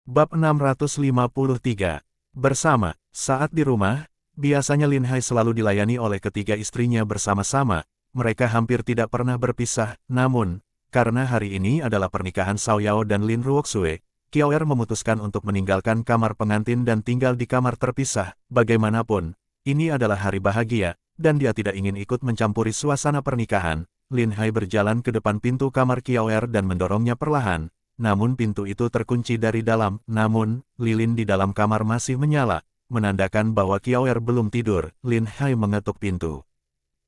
Bab 653. Bersama. Saat di rumah, biasanya Lin Hai selalu dilayani oleh ketiga istrinya bersama-sama. Mereka hampir tidak pernah berpisah, namun, karena hari ini adalah pernikahan Xiao Yao dan Lin Ruoxue, Qiao Er memutuskan untuk meninggalkan kamar pengantin dan tinggal di kamar terpisah. Bagaimanapun, ini adalah hari bahagia, dan dia tidak ingin ikut mencampuri suasana pernikahan. Lin Hai berjalan ke depan pintu kamar Qiao Er dan mendorongnya perlahan. Namun pintu itu terkunci dari dalam, namun, lilin di dalam kamar masih menyala, menandakan bahwa Qiao Er belum tidur. Lin Hai mengetuk pintu.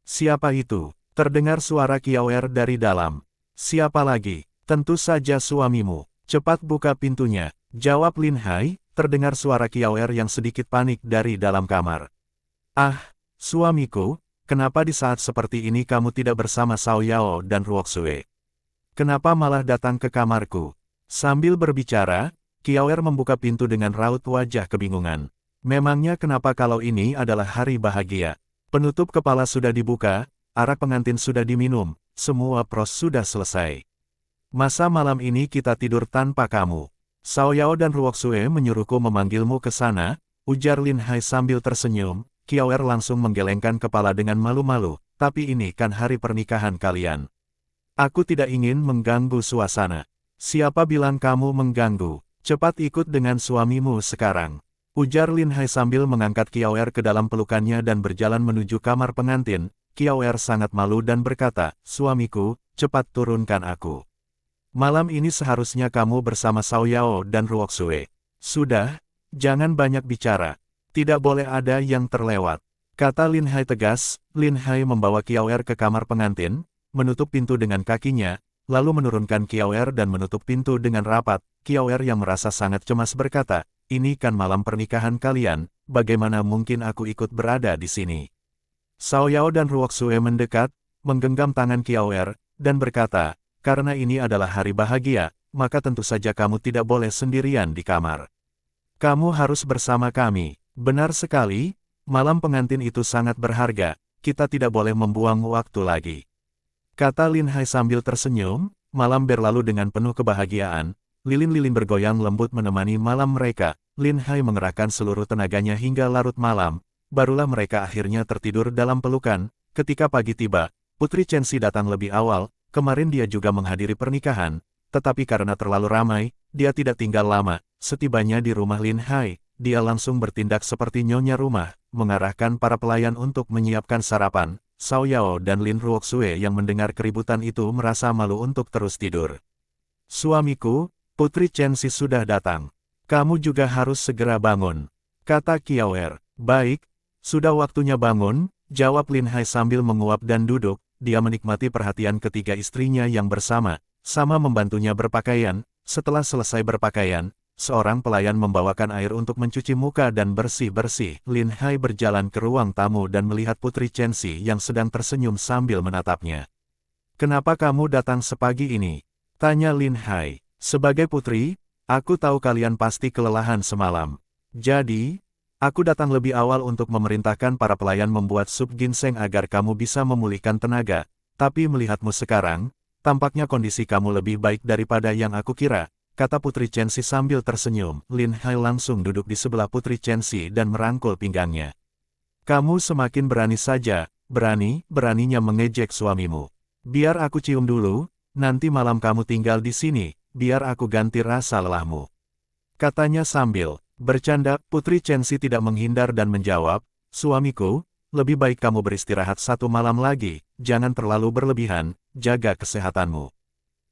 Siapa itu? Terdengar suara Qiao Er dari dalam. Siapa lagi? Tentu saja suamimu. Cepat buka pintunya, jawab Lin Hai. Terdengar suara Qiao Er yang sedikit panik dari dalam kamar. Ah, suamiku, kenapa di saat seperti ini kamu tidak bersama Xiao Yao dan Ruoxue? Kenapa malah datang ke kamarku? Sambil berbicara, Qiao Er membuka pintu dengan raut wajah kebingungan. Memangnya kenapa kalau ini adalah hari bahagia? Penutup kepala sudah dibuka, arak pengantin sudah diminum, semua pros sudah selesai. Masa malam ini kita tidur tanpa kamu? Xiao Yao dan Ruoxue menyuruhku memanggilmu ke sana, ujar Lin Hai sambil tersenyum. Qiao Er langsung menggelengkan kepala dengan malu-malu, tapi ini kan hari pernikahan kalian. Aku tidak ingin mengganggu suasana. Siapa bilang kamu mengganggu? Cepat ikut dengan suamimu sekarang. Ujar Lin Hai sambil mengangkat Qiao Er ke dalam pelukannya dan berjalan menuju kamar pengantin. Qiao Er sangat malu dan berkata, suamiku, cepat turunkan aku. Malam ini seharusnya kamu bersama Xiao Yao dan Ruoxue. Sudah, jangan banyak bicara. Tidak boleh ada yang terlewat. Kata Lin Hai tegas. Lin Hai membawa Qiao Er ke kamar pengantin, menutup pintu dengan kakinya, lalu menurunkan Qiao Er dan menutup pintu dengan rapat. Qiao Er yang merasa sangat cemas berkata, ini kan malam pernikahan kalian, bagaimana mungkin aku ikut berada di sini? Xiao Yao dan Ruoxue mendekat, menggenggam tangan Qiao Er, dan berkata, karena ini adalah hari bahagia, maka tentu saja kamu tidak boleh sendirian di kamar. Kamu harus bersama kami. Benar sekali, malam pengantin itu sangat berharga, kita tidak boleh membuang waktu lagi. Kata Lin Hai sambil tersenyum. Malam berlalu dengan penuh kebahagiaan, lilin-lilin bergoyang lembut menemani malam mereka. Lin Hai mengerahkan seluruh tenaganya hingga larut malam, barulah mereka akhirnya tertidur dalam pelukan. Ketika pagi tiba, Putri Chenxi datang lebih awal. Kemarin dia juga menghadiri pernikahan, tetapi karena terlalu ramai, dia tidak tinggal lama. Setibanya di rumah Lin Hai, dia langsung bertindak seperti nyonya rumah, mengarahkan para pelayan untuk menyiapkan sarapan. Xiao Yao dan Lin Ruoxue yang mendengar keributan itu merasa malu untuk terus tidur. Suamiku, Putri Chenxi sudah datang. Kamu juga harus segera bangun. Kata Qiao Er. Baik, sudah waktunya bangun, jawab Lin Hai sambil menguap dan duduk. Dia menikmati perhatian ketiga istrinya yang bersama-sama membantunya berpakaian. Setelah selesai berpakaian, seorang pelayan membawakan air untuk mencuci muka dan bersih-bersih. Lin Hai berjalan ke ruang tamu dan melihat Putri Chenxi yang sedang tersenyum sambil menatapnya. Kenapa kamu datang sepagi ini? Tanya Lin Hai. Sebagai putri, aku tahu kalian pasti kelelahan semalam. Jadi, aku datang lebih awal untuk memerintahkan para pelayan membuat sup ginseng agar kamu bisa memulihkan tenaga. Tapi melihatmu sekarang, tampaknya kondisi kamu lebih baik daripada yang aku kira. Kata Putri Chenxi sambil tersenyum. Lin Hai langsung duduk di sebelah Putri Chenxi dan merangkul pinggangnya. Kamu semakin berani saja, beraninya mengejek suamimu. Biar aku cium dulu, nanti malam kamu tinggal di sini, biar aku ganti rasa lelahmu. Katanya sambil bercanda. Putri Chenxi tidak menghindar dan menjawab, suamiku, lebih baik kamu beristirahat satu malam lagi, jangan terlalu berlebihan, jaga kesehatanmu.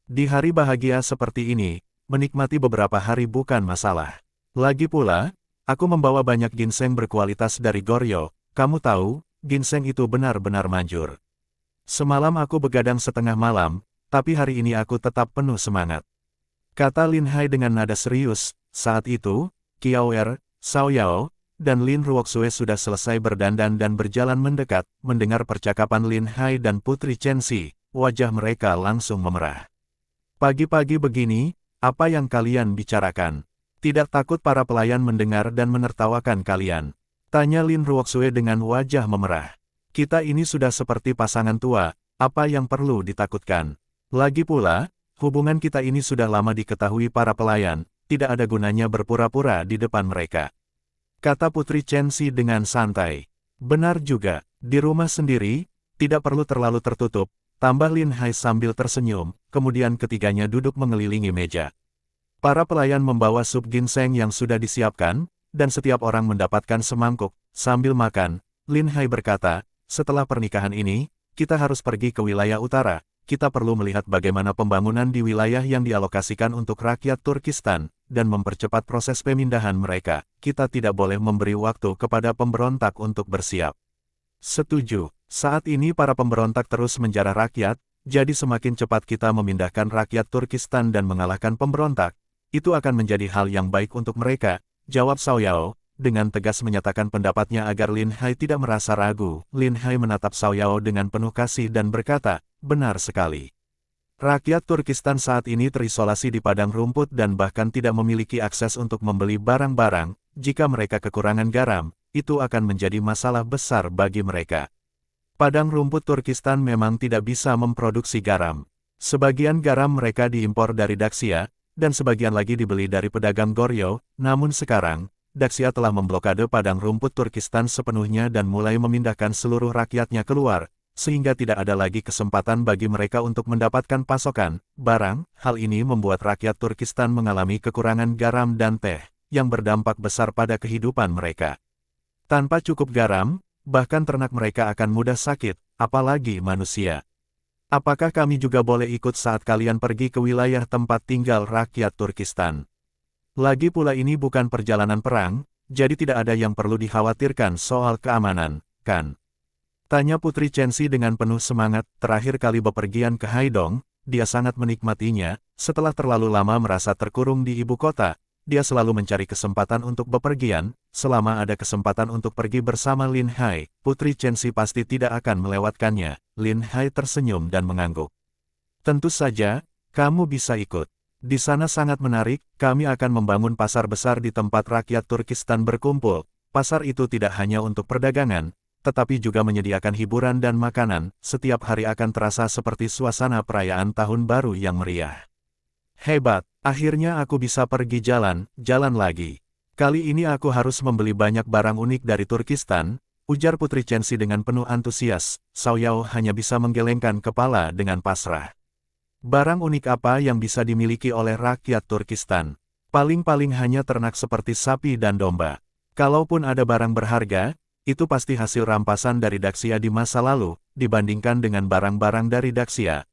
Di hari bahagia seperti ini, menikmati beberapa hari bukan masalah. Lagi pula, aku membawa banyak ginseng berkualitas dari Goryeo. Kamu tahu, ginseng itu benar-benar manjur. Semalam aku begadang setengah malam, tapi hari ini aku tetap penuh semangat. Kata Lin Hai dengan nada serius. Saat itu, Qiao Er, Xiao Yao, dan Lin Ruoxue sudah selesai berdandan dan berjalan mendekat. Mendengar percakapan Lin Hai dan Putri Chenxi, wajah mereka langsung memerah. Pagi-pagi begini, apa yang kalian bicarakan? Tidak takut para pelayan mendengar dan menertawakan kalian? Tanya Lin Ruoxue dengan wajah memerah. Kita ini sudah seperti pasangan tua, apa yang perlu ditakutkan? Lagi pula, hubungan kita ini sudah lama diketahui para pelayan, tidak ada gunanya berpura-pura di depan mereka. Kata Putri Chenxi dengan santai. Benar juga, di rumah sendiri, tidak perlu terlalu tertutup, tambah Lin Hai sambil tersenyum, kemudian ketiganya duduk mengelilingi meja. Para pelayan membawa sup ginseng yang sudah disiapkan, dan setiap orang mendapatkan semangkuk. Sambil makan, Lin Hai berkata, setelah pernikahan ini, kita harus pergi ke wilayah utara. Kita perlu melihat bagaimana pembangunan di wilayah yang dialokasikan untuk rakyat Turkistan, dan mempercepat proses pemindahan mereka. Kita tidak boleh memberi waktu kepada pemberontak untuk bersiap. Setuju, saat ini para pemberontak terus menjarah rakyat, jadi semakin cepat kita memindahkan rakyat Turkistan dan mengalahkan pemberontak, itu akan menjadi hal yang baik untuk mereka, jawab Xiao Yao, dengan tegas menyatakan pendapatnya agar Lin Hai tidak merasa ragu. Lin Hai menatap Xiao Yao dengan penuh kasih dan berkata, benar sekali. Rakyat Turkistan saat ini terisolasi di padang rumput dan bahkan tidak memiliki akses untuk membeli barang-barang. Jika mereka kekurangan garam, itu akan menjadi masalah besar bagi mereka. Padang rumput Turkistan memang tidak bisa memproduksi garam. Sebagian garam mereka diimpor dari Daxia, dan sebagian lagi dibeli dari pedagang Goryeo. Namun sekarang, Daxia telah memblokade padang rumput Turkistan sepenuhnya dan mulai memindahkan seluruh rakyatnya keluar, sehingga tidak ada lagi kesempatan bagi mereka untuk mendapatkan pasokan barang. Hal ini membuat rakyat Turkistan mengalami kekurangan garam dan teh, yang berdampak besar pada kehidupan mereka. Tanpa cukup garam, bahkan ternak mereka akan mudah sakit, apalagi manusia. Apakah kami juga boleh ikut saat kalian pergi ke wilayah tempat tinggal rakyat Turkistan? Lagi pula ini bukan perjalanan perang, jadi tidak ada yang perlu dikhawatirkan soal keamanan, kan? Tanya Putri Chenxi dengan penuh semangat. Terakhir kali bepergian ke Haidong, dia sangat menikmatinya. Setelah terlalu lama merasa terkurung di ibu kota, dia selalu mencari kesempatan untuk bepergian. Selama ada kesempatan untuk pergi bersama Lin Hai, Putri Chenxi pasti tidak akan melewatkannya. Lin Hai tersenyum dan mengangguk. Tentu saja, kamu bisa ikut. Di sana sangat menarik, kami akan membangun pasar besar di tempat rakyat Turkistan berkumpul. Pasar itu tidak hanya untuk perdagangan, tetapi juga menyediakan hiburan dan makanan. Setiap hari akan terasa seperti suasana perayaan tahun baru yang meriah. Hebat, akhirnya aku bisa pergi jalan lagi. Kali ini aku harus membeli banyak barang unik dari Turkistan, ujar Putri Chenxi dengan penuh antusias. Xiao Yao hanya bisa menggelengkan kepala dengan pasrah. Barang unik apa yang bisa dimiliki oleh rakyat Turkistan? Paling-paling hanya ternak seperti sapi dan domba. Kalaupun ada barang berharga, itu pasti hasil rampasan dari Daxia di masa lalu, dibandingkan dengan barang-barang dari Daxia.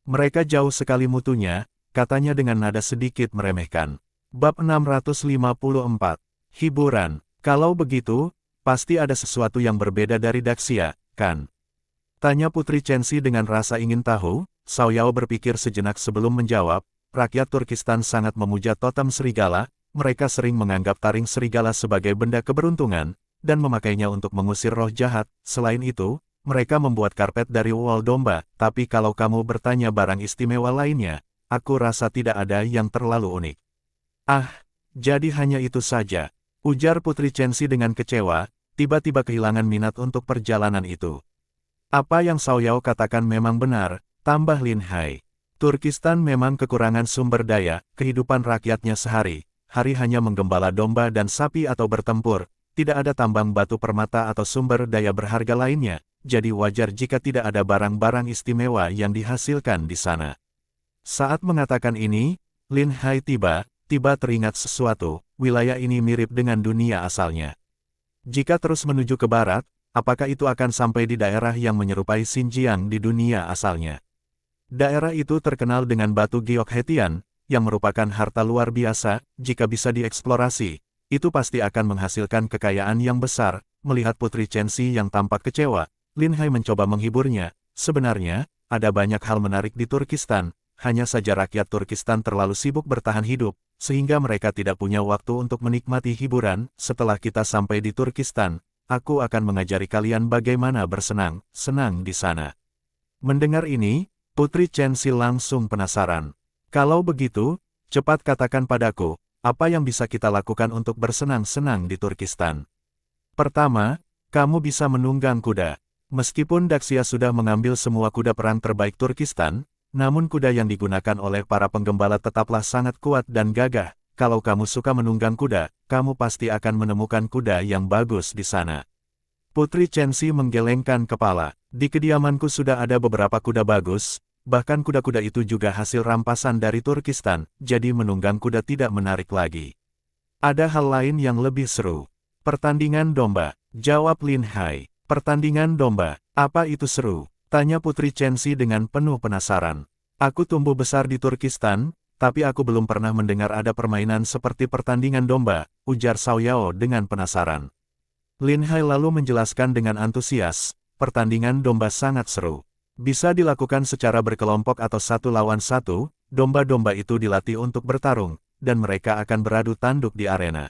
Mereka jauh sekali mutunya, katanya dengan nada sedikit meremehkan. Bab 654. Hiburan. Kalau begitu, pasti ada sesuatu yang berbeda dari Daxia, kan? Tanya Putri Chenxi dengan rasa ingin tahu. Xiao Yao berpikir sejenak sebelum menjawab. Rakyat Turkistan sangat memuja totem serigala. Mereka sering menganggap taring serigala sebagai benda keberuntungan, dan memakainya untuk mengusir roh jahat. Selain itu, mereka membuat karpet dari wool domba. Tapi kalau kamu bertanya barang istimewa lainnya, aku rasa tidak ada yang terlalu unik. Ah, jadi hanya itu saja, ujar Putri Chenxi dengan kecewa, tiba-tiba kehilangan minat untuk perjalanan itu. Apa yang Xiao Yao katakan memang benar, tambah Lin Hai. Turkistan memang kekurangan sumber daya, kehidupan rakyatnya sehari-hari hanya menggembala domba dan sapi atau bertempur, tidak ada tambang batu permata atau sumber daya berharga lainnya, jadi wajar jika tidak ada barang-barang istimewa yang dihasilkan di sana. Saat mengatakan ini, Lin Hai tiba teringat sesuatu. Wilayah ini mirip dengan dunia asalnya. Jika terus menuju ke barat, apakah itu akan sampai di daerah yang menyerupai Xinjiang di dunia asalnya? Daerah itu terkenal dengan batu giok Hetian, yang merupakan harta luar biasa. Jika bisa dieksplorasi, itu pasti akan menghasilkan kekayaan yang besar. Melihat Putri Chenxi yang tampak kecewa, Lin Hai mencoba menghiburnya. Sebenarnya, ada banyak hal menarik di Turkistan, hanya saja rakyat Turkistan terlalu sibuk bertahan hidup, sehingga mereka tidak punya waktu untuk menikmati hiburan. Setelah kita sampai di Turkistan, aku akan mengajari kalian bagaimana bersenang-senang di sana. Mendengar ini, Putri Chenxi langsung penasaran. Kalau begitu, cepat katakan padaku, apa yang bisa kita lakukan untuk bersenang-senang di Turkistan? Pertama, kamu bisa menunggang kuda. Meskipun Daxia sudah mengambil semua kuda perang terbaik Turkistan, Namun kuda yang digunakan oleh para penggembala tetaplah sangat kuat dan gagah. Kalau kamu suka menunggang kuda, kamu pasti akan menemukan kuda yang bagus di sana. Putri Chenxi menggelengkan kepala. Di kediamanku sudah ada beberapa kuda bagus, bahkan kuda-kuda itu juga hasil rampasan dari Turkistan, jadi menunggang kuda tidak menarik lagi. Ada hal lain yang lebih seru. Pertandingan domba, jawab Lin Hai. Pertandingan domba, apa itu seru? Tanya Putri Chenxi dengan penuh penasaran. Aku tumbuh besar di Turkistan, tapi aku belum pernah mendengar ada permainan seperti pertandingan domba, ujar Xiao Yao dengan penasaran. Lin Hai lalu menjelaskan dengan antusias, pertandingan domba sangat seru. Bisa dilakukan secara berkelompok atau satu lawan satu, domba-domba itu dilatih untuk bertarung, dan mereka akan beradu tanduk di arena.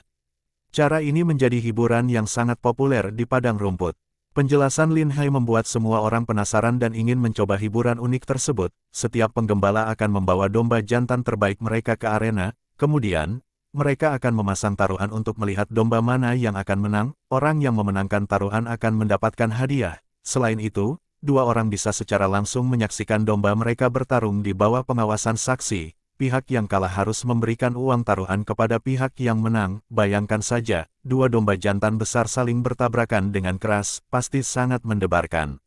Cara ini menjadi hiburan yang sangat populer di padang rumput. Penjelasan Lin Hai membuat semua orang penasaran dan ingin mencoba hiburan unik tersebut. Setiap penggembala akan membawa domba jantan terbaik mereka ke arena, kemudian, mereka akan memasang taruhan untuk melihat domba mana yang akan menang. Orang yang memenangkan taruhan akan mendapatkan hadiah. Selain itu, dua orang bisa secara langsung menyaksikan domba mereka bertarung di bawah pengawasan saksi. Pihak yang kalah harus memberikan uang taruhan kepada pihak yang menang. Bayangkan saja, dua domba jantan besar saling bertabrakan dengan keras, pasti sangat mendebarkan.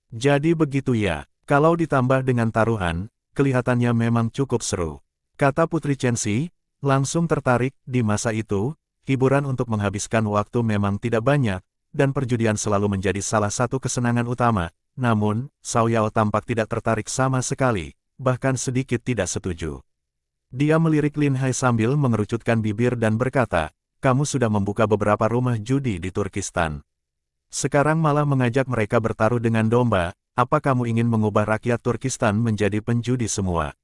Jadi begitu ya, kalau ditambah dengan taruhan, kelihatannya memang cukup seru. Kata Putri Chenxi, langsung tertarik. Di masa itu, hiburan untuk menghabiskan waktu memang tidak banyak, dan perjudian selalu menjadi salah satu kesenangan utama. Namun, Xiao Yao tampak tidak tertarik sama sekali, bahkan sedikit tidak setuju. Dia melirik Lin Hai sambil mengerucutkan bibir dan berkata, kamu sudah membuka beberapa rumah judi di Turkistan. Sekarang malah mengajak mereka bertaruh dengan domba, apa kamu ingin mengubah rakyat Turkistan menjadi penjudi semua?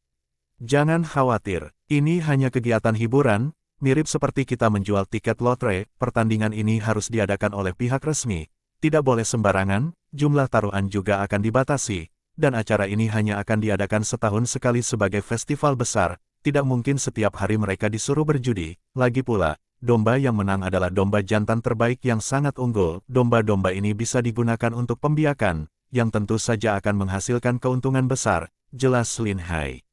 Jangan khawatir, ini hanya kegiatan hiburan, mirip seperti kita menjual tiket lotre. Pertandingan ini harus diadakan oleh pihak resmi, tidak boleh sembarangan, jumlah taruhan juga akan dibatasi, dan acara ini hanya akan diadakan setahun sekali sebagai festival besar. Tidak mungkin setiap hari mereka disuruh berjudi. Lagi pula, domba yang menang adalah domba jantan terbaik yang sangat unggul. Domba-domba ini bisa digunakan untuk pembiakan, yang tentu saja akan menghasilkan keuntungan besar, jelas Lin Hai.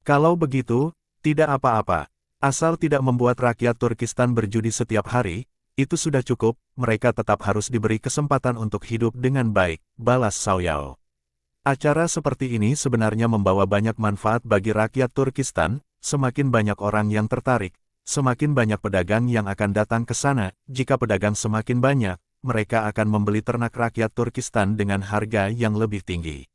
Kalau begitu, tidak apa-apa. Asal tidak membuat rakyat Turkistan berjudi setiap hari, itu sudah cukup. Mereka tetap harus diberi kesempatan untuk hidup dengan baik, balas Xiao Yao. Acara seperti ini sebenarnya membawa banyak manfaat bagi rakyat Turkistan. Semakin banyak orang yang tertarik, semakin banyak pedagang yang akan datang ke sana. Jika pedagang semakin banyak, mereka akan membeli ternak rakyat Turkistan dengan harga yang lebih tinggi.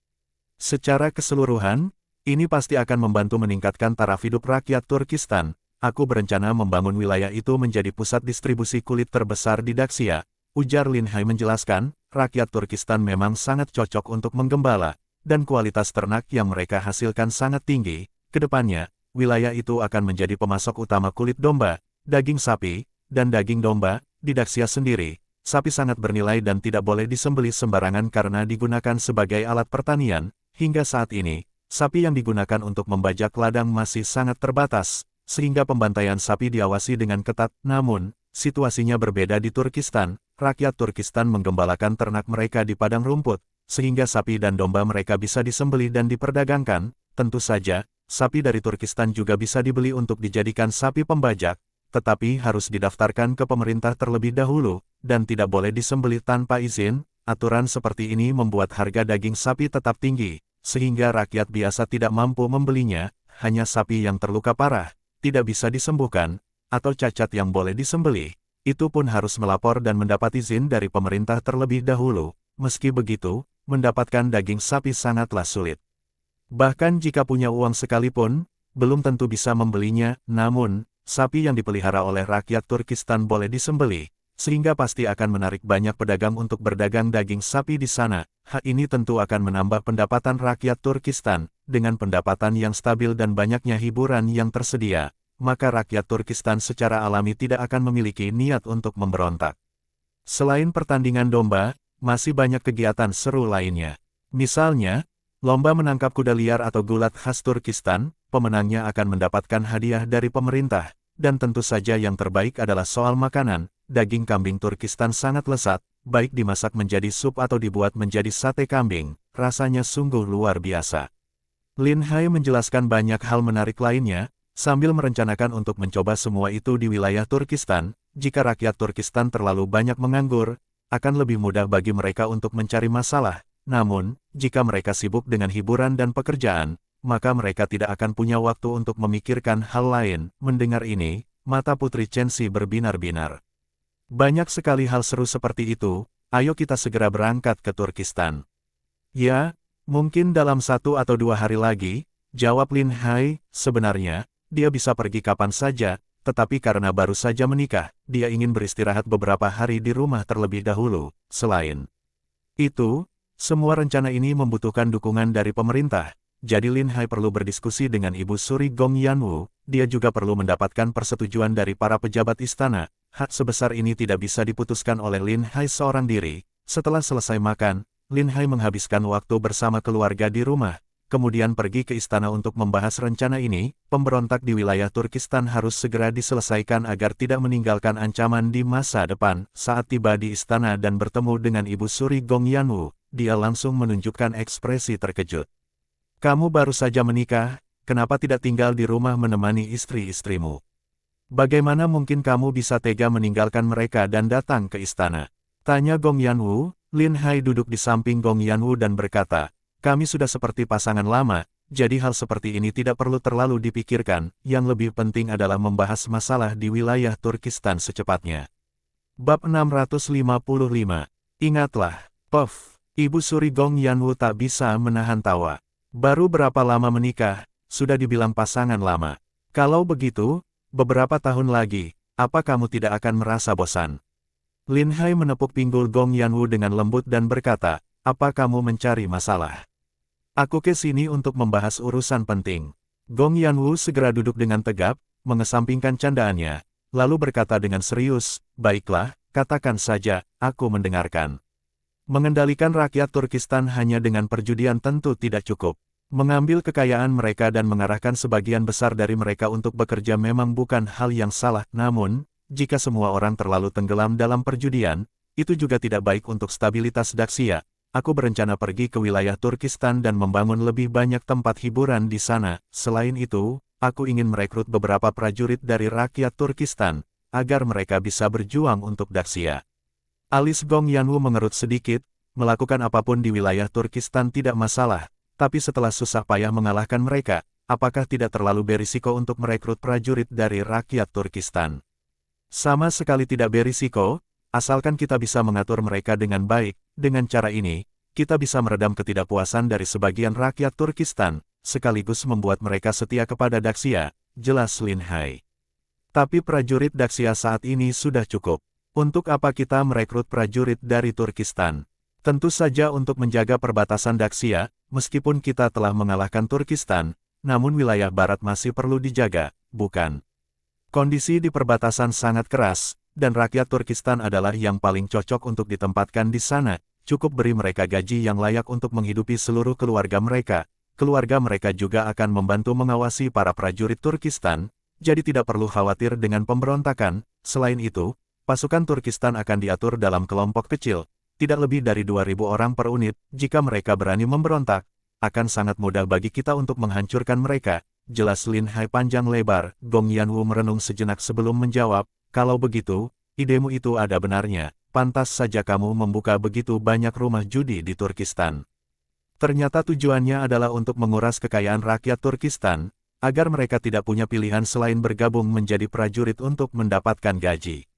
Secara keseluruhan, ini pasti akan membantu meningkatkan taraf hidup rakyat Turkistan. Aku berencana membangun wilayah itu menjadi pusat distribusi kulit terbesar di Daxia, ujar Lin Hai menjelaskan. Rakyat Turkistan memang sangat cocok untuk menggembala, dan kualitas ternak yang mereka hasilkan sangat tinggi. Kedepannya, wilayah itu akan menjadi pemasok utama kulit domba, daging sapi, dan daging domba. Di Daxia sendiri, sapi sangat bernilai dan tidak boleh disembelih sembarangan karena digunakan sebagai alat pertanian. Hingga saat ini, sapi yang digunakan untuk membajak ladang masih sangat terbatas, sehingga pembantaian sapi diawasi dengan ketat. Namun, situasinya berbeda di Turkistan. Rakyat Turkistan menggembalakan ternak mereka di padang rumput, sehingga sapi dan domba mereka bisa disembelih dan diperdagangkan. Tentu saja, sapi dari Turkistan juga bisa dibeli untuk dijadikan sapi pembajak, tetapi harus didaftarkan ke pemerintah terlebih dahulu, dan tidak boleh disembelih tanpa izin. Aturan seperti ini membuat harga daging sapi tetap tinggi, sehingga rakyat biasa tidak mampu membelinya. Hanya sapi yang terluka parah, tidak bisa disembuhkan, atau cacat yang boleh disembelih, itu pun harus melapor dan mendapat izin dari pemerintah terlebih dahulu. Meski begitu, mendapatkan daging sapi sangatlah sulit. Bahkan jika punya uang sekalipun, belum tentu bisa membelinya. Namun, sapi yang dipelihara oleh rakyat Turkistan boleh disembelih, sehingga pasti akan menarik banyak pedagang untuk berdagang daging sapi di sana. Hal ini tentu akan menambah pendapatan rakyat Turkistan. Dengan pendapatan yang stabil dan banyaknya hiburan yang tersedia, maka rakyat Turkistan secara alami tidak akan memiliki niat untuk memberontak. Selain pertandingan domba, masih banyak kegiatan seru lainnya. Misalnya, lomba menangkap kuda liar atau gulat khas Turkistan. Pemenangnya akan mendapatkan hadiah dari pemerintah, dan tentu saja yang terbaik adalah soal makanan. Daging kambing Turkistan sangat lezat, baik dimasak menjadi sup atau dibuat menjadi sate kambing, rasanya sungguh luar biasa. Lin Hai menjelaskan banyak hal menarik lainnya, sambil merencanakan untuk mencoba semua itu di wilayah Turkistan. Jika rakyat Turkistan terlalu banyak menganggur, akan lebih mudah bagi mereka untuk mencari masalah. Namun, jika mereka sibuk dengan hiburan dan pekerjaan, maka mereka tidak akan punya waktu untuk memikirkan hal lain. Mendengar ini, mata Putri Chenxi berbinar-binar. Banyak sekali hal seru seperti itu, ayo kita segera berangkat ke Turkistan. Ya, mungkin dalam 1 atau 2 hari lagi, jawab Lin Hai. Sebenarnya, dia bisa pergi kapan saja, tetapi karena baru saja menikah, dia ingin beristirahat beberapa hari di rumah terlebih dahulu. Selain itu, semua rencana ini membutuhkan dukungan dari pemerintah, jadi Lin Hai perlu berdiskusi dengan Ibu Suri Gong Yanwu. Dia juga perlu mendapatkan persetujuan dari para pejabat istana. Hak sebesar ini tidak bisa diputuskan oleh Lin Hai seorang diri. Setelah selesai makan, Lin Hai menghabiskan waktu bersama keluarga di rumah, kemudian pergi ke istana untuk membahas rencana ini. Pemberontak di wilayah Turkistan harus segera diselesaikan agar tidak meninggalkan ancaman di masa depan. Saat tiba di istana dan bertemu dengan Ibu Suri Gong Yanwu, dia langsung menunjukkan ekspresi terkejut. Kamu baru saja menikah, kenapa tidak tinggal di rumah menemani istri-istrimu? Bagaimana mungkin kamu bisa tega meninggalkan mereka dan datang ke istana? Tanya Gong Yanwu. Lin Hai duduk di samping Gong Yanwu dan berkata, kami sudah seperti pasangan lama, jadi hal seperti ini tidak perlu terlalu dipikirkan, yang lebih penting adalah membahas masalah di wilayah Turkistan secepatnya. Bab 655. Ingatlah, Puff. Ibu Suri Gong Yanwu tak bisa menahan tawa. Baru berapa lama menikah, sudah dibilang pasangan lama. Kalau begitu, beberapa tahun lagi, apa kamu tidak akan merasa bosan? Lin Hai menepuk pinggul Gong Yanwu dengan lembut dan berkata, apa kamu mencari masalah? Aku ke sini untuk membahas urusan penting. Gong Yanwu segera duduk dengan tegap, mengesampingkan candaannya, lalu berkata dengan serius, baiklah, katakan saja, aku mendengarkan. Mengendalikan rakyat Turkistan hanya dengan perjudian tentu tidak cukup. Mengambil kekayaan mereka dan mengarahkan sebagian besar dari mereka untuk bekerja memang bukan hal yang salah, namun, jika semua orang terlalu tenggelam dalam perjudian, itu juga tidak baik untuk stabilitas Daxia. Aku berencana pergi ke wilayah Turkistan dan membangun lebih banyak tempat hiburan di sana. Selain itu, aku ingin merekrut beberapa prajurit dari rakyat Turkistan, agar mereka bisa berjuang untuk Daxia. Alis Gong Yanwu mengerut sedikit, melakukan apapun di wilayah Turkistan tidak masalah, tapi setelah susah payah mengalahkan mereka, apakah tidak terlalu berisiko untuk merekrut prajurit dari rakyat Turkistan? Sama sekali tidak berisiko, asalkan kita bisa mengatur mereka dengan baik. Dengan cara ini, kita bisa meredam ketidakpuasan dari sebagian rakyat Turkistan, sekaligus membuat mereka setia kepada Daxia, jelas Lin Hai. Tapi prajurit Daxia saat ini sudah cukup. Untuk apa kita merekrut prajurit dari Turkistan? Tentu saja untuk menjaga perbatasan Daxia, meskipun kita telah mengalahkan Turkistan, namun wilayah barat masih perlu dijaga, bukan? Kondisi di perbatasan sangat keras, dan rakyat Turkistan adalah yang paling cocok untuk ditempatkan di sana. Cukup beri mereka gaji yang layak untuk menghidupi seluruh keluarga mereka. Keluarga mereka juga akan membantu mengawasi para prajurit Turkistan, jadi tidak perlu khawatir dengan pemberontakan. Selain itu, pasukan Turkistan akan diatur dalam kelompok kecil, tidak lebih dari 2.000 orang per unit. Jika mereka berani memberontak, akan sangat mudah bagi kita untuk menghancurkan mereka. Jelas Lin Hai panjang lebar. Gong Yanwu merenung sejenak sebelum menjawab, kalau begitu, idemu itu ada benarnya. Pantas saja kamu membuka begitu banyak rumah judi di Turkistan. Ternyata tujuannya adalah untuk menguras kekayaan rakyat Turkistan, agar mereka tidak punya pilihan selain bergabung menjadi prajurit untuk mendapatkan gaji.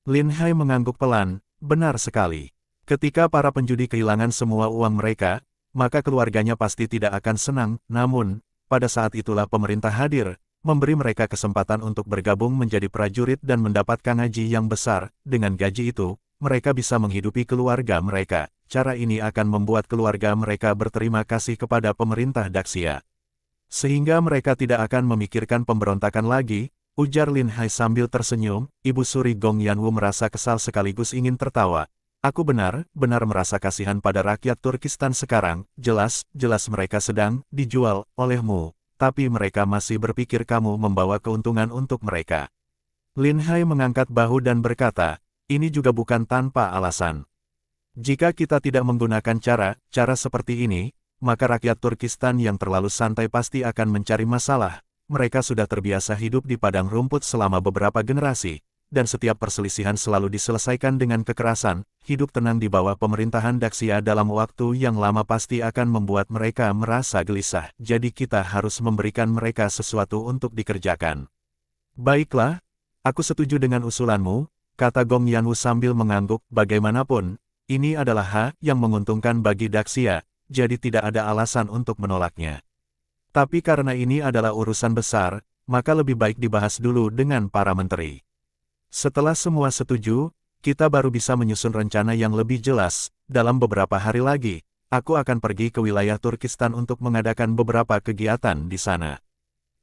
Lin Hai mengangguk pelan, benar sekali. Ketika para penjudi kehilangan semua uang mereka, maka keluarganya pasti tidak akan senang, namun, pada saat itulah pemerintah hadir, memberi mereka kesempatan untuk bergabung menjadi prajurit dan mendapatkan gaji yang besar. Dengan gaji itu, mereka bisa menghidupi keluarga mereka. Cara ini akan membuat keluarga mereka berterima kasih kepada pemerintah Daxia. Sehingga mereka tidak akan memikirkan pemberontakan lagi, ujar Lin Hai sambil tersenyum. Ibu Suri Gong Yanwu merasa kesal sekaligus ingin tertawa. Aku benar-benar merasa kasihan pada rakyat Turkistan sekarang. Jelas mereka sedang dijual olehmu, tapi mereka masih berpikir kamu membawa keuntungan untuk mereka. Lin Hai mengangkat bahu dan berkata, ini juga bukan tanpa alasan. Jika kita tidak menggunakan cara seperti ini, maka rakyat Turkistan yang terlalu santai pasti akan mencari masalah. Mereka sudah terbiasa hidup di padang rumput selama beberapa generasi, dan setiap perselisihan selalu diselesaikan dengan kekerasan. Hidup tenang di bawah pemerintahan Daxia dalam waktu yang lama pasti akan membuat mereka merasa gelisah. Jadi kita harus memberikan mereka sesuatu untuk dikerjakan. Baiklah, aku setuju dengan usulanmu, kata Gong Yanwu sambil mengangguk. Bagaimanapun, ini adalah hal yang menguntungkan bagi Daxia, jadi tidak ada alasan untuk menolaknya. Tapi karena ini adalah urusan besar, maka lebih baik dibahas dulu dengan para menteri. Setelah semua setuju, kita baru bisa menyusun rencana yang lebih jelas. Dalam beberapa hari lagi, aku akan pergi ke wilayah Turkistan untuk mengadakan beberapa kegiatan di sana.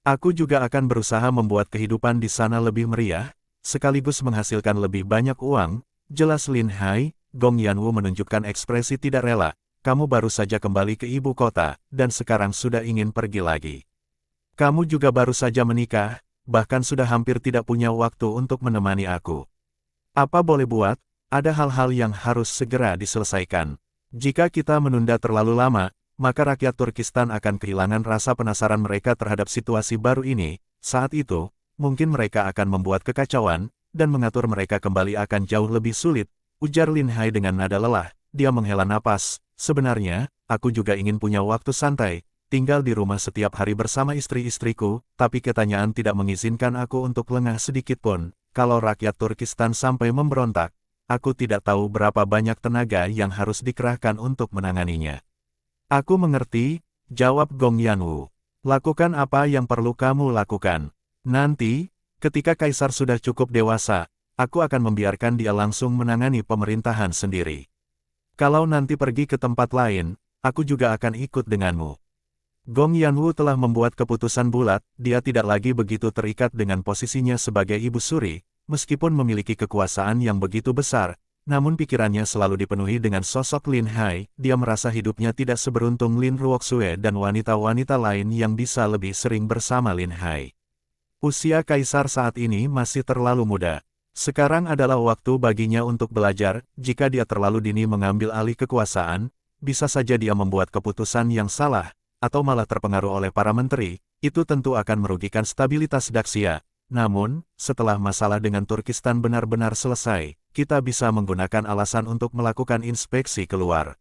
Aku juga akan berusaha membuat kehidupan di sana lebih meriah, sekaligus menghasilkan lebih banyak uang. Jelas Lin Hai. Gong Yanwu menunjukkan ekspresi tidak rela. Kamu baru saja kembali ke ibu kota, dan sekarang sudah ingin pergi lagi. Kamu juga baru saja menikah, bahkan sudah hampir tidak punya waktu untuk menemani aku. Apa boleh buat, ada hal-hal yang harus segera diselesaikan. Jika kita menunda terlalu lama, maka rakyat Turkistan akan kehilangan rasa penasaran mereka terhadap situasi baru ini. Saat itu, mungkin mereka akan membuat kekacauan, dan mengatur mereka kembali akan jauh lebih sulit, ujar Lin Hai dengan nada lelah. Dia menghela napas. Sebenarnya, aku juga ingin punya waktu santai, tinggal di rumah setiap hari bersama istri-istriku, tapi kenyataannya tidak mengizinkan aku untuk lengah sedikit pun. Kalau rakyat Turkistan sampai memberontak, aku tidak tahu berapa banyak tenaga yang harus dikerahkan untuk menanganinya. Aku mengerti, jawab Gong Yanwu. Lakukan apa yang perlu kamu lakukan. Nanti, ketika Kaisar sudah cukup dewasa, aku akan membiarkan dia langsung menangani pemerintahan sendiri. Kalau nanti pergi ke tempat lain, aku juga akan ikut denganmu. Gong Yanwu telah membuat keputusan bulat, dia tidak lagi begitu terikat dengan posisinya sebagai ibu suri, meskipun memiliki kekuasaan yang begitu besar, namun pikirannya selalu dipenuhi dengan sosok Lin Hai. Dia merasa hidupnya tidak seberuntung Lin Ruoxue dan wanita-wanita lain yang bisa lebih sering bersama Lin Hai. Usia Kaisar saat ini masih terlalu muda. Sekarang adalah waktu baginya untuk belajar. Jika dia terlalu dini mengambil alih kekuasaan, bisa saja dia membuat keputusan yang salah, atau malah terpengaruh oleh para menteri. Itu tentu akan merugikan stabilitas Daxia. Namun, setelah masalah dengan Turkistan benar-benar selesai, kita bisa menggunakan alasan untuk melakukan inspeksi keluar.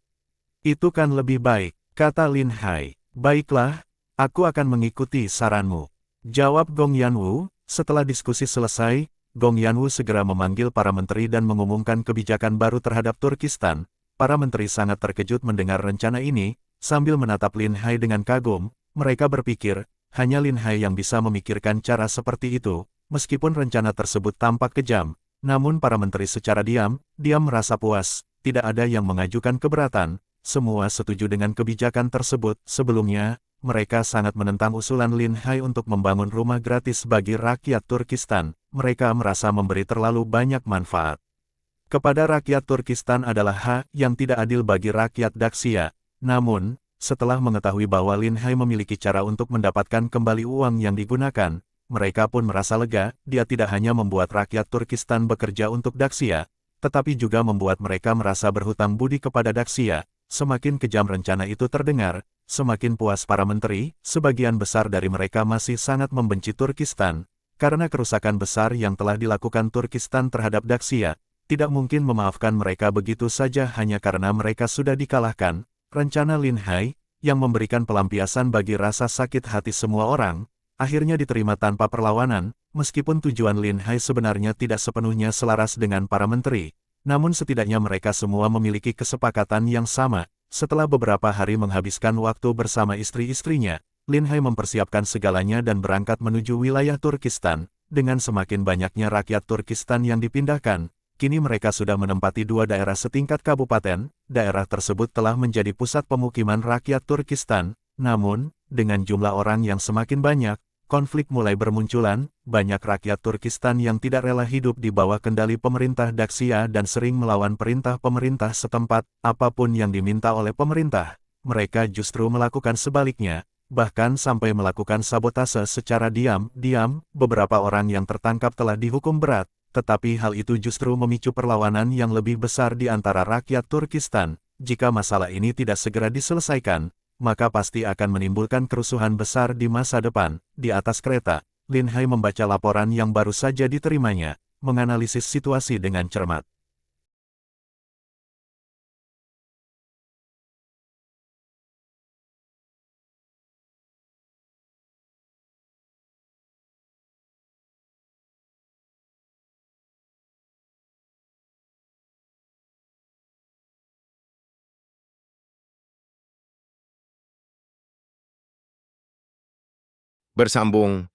Itu kan lebih baik, kata Lin Hai. Baiklah, aku akan mengikuti saranmu, jawab Gong Yanwu. Setelah diskusi selesai, Gong Yanwu segera memanggil para menteri dan mengumumkan kebijakan baru terhadap Turkistan. Para menteri sangat terkejut mendengar rencana ini, sambil menatap Lin Hai dengan kagum. Mereka berpikir, hanya Lin Hai yang bisa memikirkan cara seperti itu. Meskipun rencana tersebut tampak kejam, namun para menteri secara diam merasa puas. Tidak ada yang mengajukan keberatan. Semua setuju dengan kebijakan tersebut. Sebelumnya, mereka sangat menentang usulan Lin Hai untuk membangun rumah gratis bagi rakyat Turkistan. Mereka merasa memberi terlalu banyak manfaat kepada rakyat Turkistan adalah hal yang tidak adil bagi rakyat Daxia. Namun, setelah mengetahui bahwa Lin Hai memiliki cara untuk mendapatkan kembali uang yang digunakan, mereka pun merasa lega. Dia tidak hanya membuat rakyat Turkistan bekerja untuk Daxia, tetapi juga membuat mereka merasa berhutang budi kepada Daxia. Semakin kejam rencana itu terdengar, semakin puas para menteri. Sebagian besar dari mereka masih sangat membenci Turkistan, karena kerusakan besar yang telah dilakukan Turkistan terhadap Daxia. Tidak mungkin memaafkan mereka begitu saja hanya karena mereka sudah dikalahkan. Rencana Lin Hai, yang memberikan pelampiasan bagi rasa sakit hati semua orang, akhirnya diterima tanpa perlawanan. Meskipun tujuan Lin Hai sebenarnya tidak sepenuhnya selaras dengan para menteri, namun setidaknya mereka semua memiliki kesepakatan yang sama. Setelah beberapa hari menghabiskan waktu bersama istri-istrinya, Lin Hai mempersiapkan segalanya dan berangkat menuju wilayah Turkistan. Dengan semakin banyaknya rakyat Turkistan yang dipindahkan, kini mereka sudah menempati 2 daerah setingkat kabupaten. Daerah tersebut telah menjadi pusat pemukiman rakyat Turkistan. Namun, dengan jumlah orang yang semakin banyak, konflik mulai bermunculan. Banyak rakyat Turkistan yang tidak rela hidup di bawah kendali pemerintah Daxia dan sering melawan perintah pemerintah setempat. Apapun yang diminta oleh pemerintah, mereka justru melakukan sebaliknya, bahkan sampai melakukan sabotase secara diam-diam. Beberapa orang yang tertangkap telah dihukum berat, tetapi hal itu justru memicu perlawanan yang lebih besar di antara rakyat Turkistan. Jika masalah ini tidak segera diselesaikan, maka pasti akan menimbulkan kerusuhan besar di masa depan. Di atas kereta, Lin Hai membaca laporan yang baru saja diterimanya, menganalisis situasi dengan cermat. Bersambung